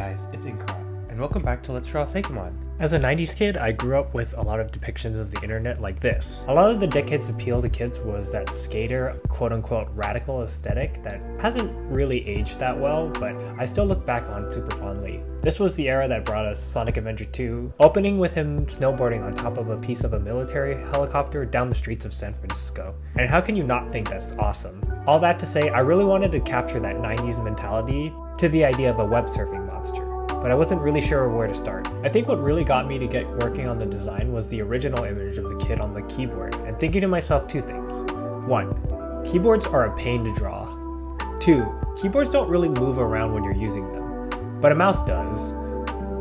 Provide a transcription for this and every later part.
guys, it's Inkra, and welcome back to Let's Draw Fakemon. As a 90s kid, I grew up with a lot of depictions of the internet like this. A lot of the decade's appeal to kids was that skater, quote-unquote radical aesthetic that hasn't really aged that well, but I still look back on super fondly. This was the era that brought us Sonic Adventure 2, opening with him snowboarding on top of a piece of a military helicopter down the streets of San Francisco. And how can you not think that's awesome? All that to say, I really wanted to capture that 90s mentality to the idea of a web surfing monster, but I wasn't really sure where to start. I think what really got me to get working on the design was the original image of the kid on the keyboard, and thinking to myself two things. 1. Keyboards are a pain to draw. 2. Keyboards don't really move around when you're using them, but a mouse does.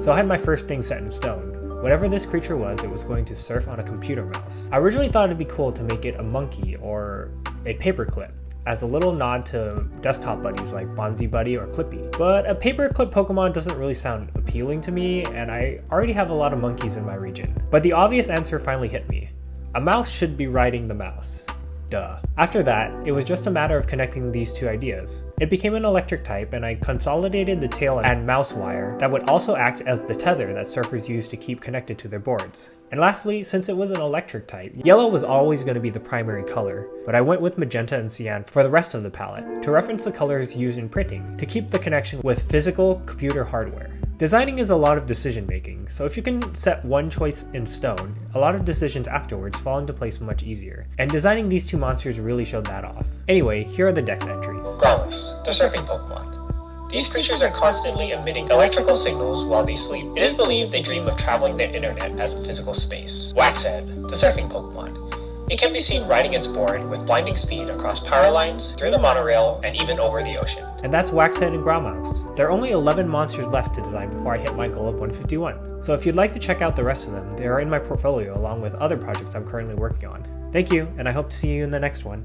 So I had my first thing set in stone. Whatever this creature was, it was going to surf on a computer mouse. I originally thought it'd be cool to make it a monkey or a paperclip, as a little nod to desktop buddies like Bonzi Buddy or Clippy. But a paperclip Pokemon doesn't really sound appealing to me, and I already have a lot of monkeys in my region. But the obvious answer finally hit me. A mouse should be riding the mouse. Duh. After that, it was just a matter of connecting these two ideas. It became an electric type, and I consolidated the tail and mouse wire that would also act as the tether that surfers use to keep connected to their boards. And lastly, since it was an electric type, yellow was always going to be the primary color, but I went with magenta and cyan for the rest of the palette, to reference the colors used in printing, to keep the connection with physical computer hardware. Designing is a lot of decision making, so if you can set one choice in stone, a lot of decisions afterwards fall into place much easier, and designing these two monsters really showed that off. Anyway, here are the dex entries. Growlithe, the surfing Pokemon. These creatures are constantly emitting electrical signals while they sleep. It is believed they dream of traveling the internet as a physical space. Waxhead, the surfing Pokemon. It can be seen riding its board with blinding speed across power lines, through the monorail, and even over the ocean. And that's Waxhead and Growlithe. There are only 11 monsters left to design before I hit my goal of 151. So if you'd like to check out the rest of them, they are in my portfolio along with other projects I'm currently working on. Thank you, and I hope to see you in the next one.